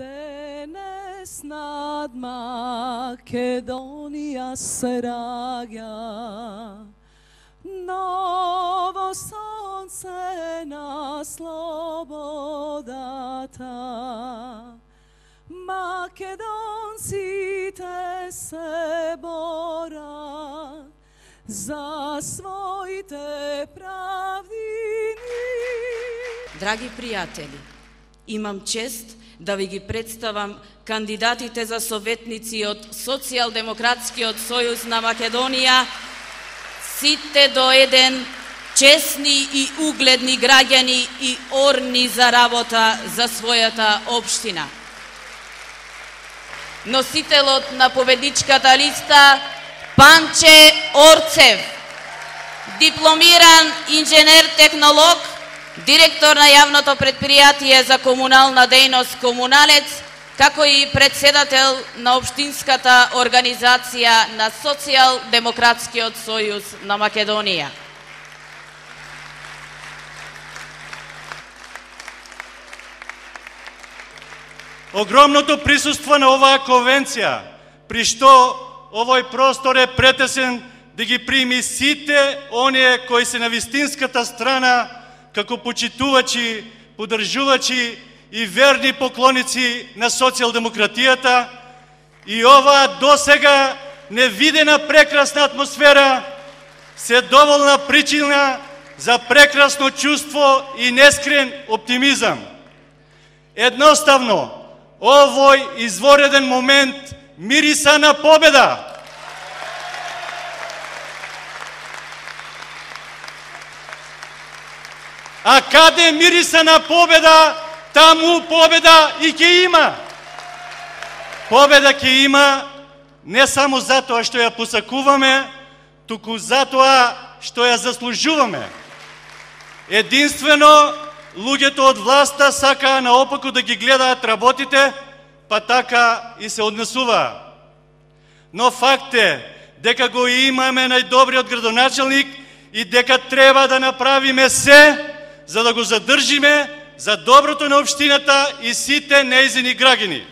Денес над Македонија се раѓа ново сонце на слободата. Македонците се борат за своите правдини. Драги пријатели, имам чест да ви ги представам кандидатите за советници од Социјалдемократскиот сојуз на Македонија, сите до еден честни и угледни граѓани и орни за работа за својата општина. Носителот на победничката листа Панче Орцев, дипломиран инженер-технолог, директор на јавното предпријатие за комунална дејност Комуналец, како и председател на општинската организација на Социјалдемократскиот сојуз на Македонија. Огромното присуство на оваа конвенција, при што овој простор е претесен да ги прими сите оние кои се на вистинската страна како почитувачи, поддржувачи и верни поклоници на социјалдемократијата, и оваа досега невидена прекрасна атмосфера се доволна причина за прекрасно чувство и нескрен оптимизам. Едноставно, овој извореден момент мириса на победа. А каде мириса на победа, таму победа и ќе има. Победа ќе има не само затоа што ја посакуваме, туку затоа што ја заслужуваме. Единствено, луѓето од власта сакаа наопаку да ги гледаат работите, па така и се однесуваа. Но факт е дека го имаме најдобриот градоначелник и дека треба да направиме се за да го задржиме за доброто на општината и сите нејзини граѓани.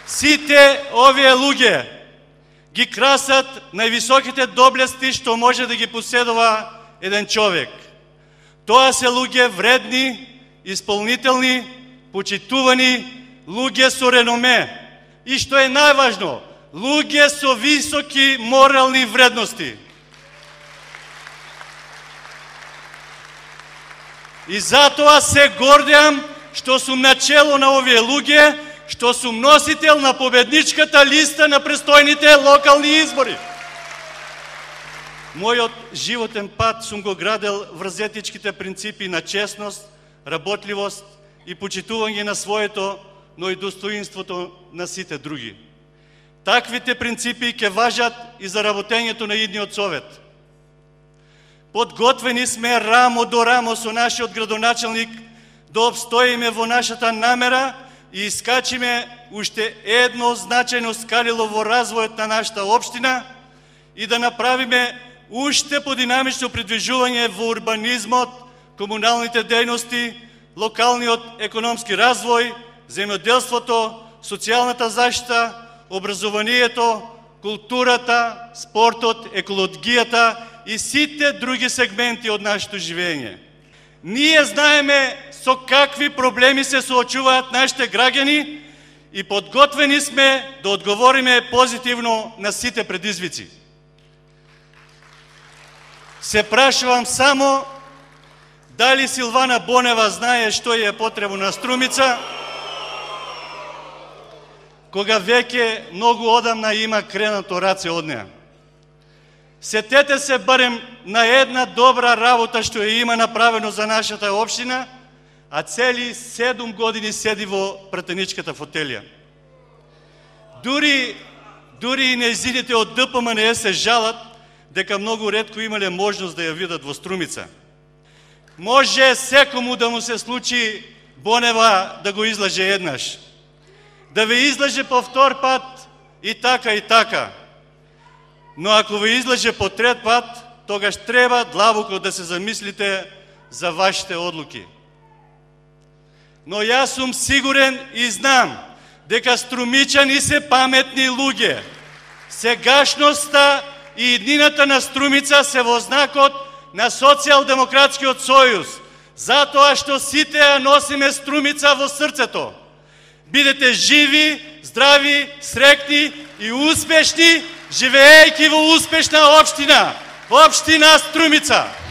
Сите овие луѓе ги красат највисоките доблести што може да ги поседува еден човек. Тоа се луѓе вредни, исполнителни, почитувани, луѓе со реноме и што е најважно, луѓе со високи морални вредности. И затоа се гордеам што сум начело на овие луѓе, што сум носител на победничката листа на престојните локални избори. Мојот животен пат сум го градел врз етичките принципи на честност, работливост и почитување на своето, но и достоинството на сите други. Таквите принципи ќе важат и за работењето на идниот совет. Подготвени сме рамо до рамо со нашиот градоначелник да обстоиме во нашата намера и искачиме уште едно значајно скалило во развојот на нашата општина и да направиме уште подинамично придвижување во урбанизмот, комуналните дејности, локалниот економски развој, земјоделството, социјалната заштита, образованието, културата, спортот, екологијата и сите други сегменти од нашето живење. Ние знаеме со какви проблеми се соочуваат нашите граѓани и подготвени сме да одговориме позитивно на сите предизвици. Се прашувам само дали Силвана Бонева знае што е потребно на Струмица, кога веќе многу одамна има кренато раце од неа. Сетете се барем на една добра работа што ја има направено за нашата општина, а цели 7 години седи во пратеничката фотелија. Дури и нејзините од ДПМНЕ се жалат дека многу ретко имале можност да ја видат во Струмица. Може секому да му се случи Бонева да го излаже еднаш, да ве излаже по втор пат и така. Но ако ве излаже по трет пат, тогаш треба длабоко да се замислите за вашите одлуки. но јас сум сигурен и знам дека струмичани се паметни луѓе. Сегашноста и иднината на Струмица се во знакот на Социјалдемократскиот сојуз, затоа што сите ја носиме Струмица во срцето. Бидете живи, здрави, среќни и успешни, живеејќи во успешна општина, општина Струмица.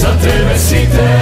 Za tebe si te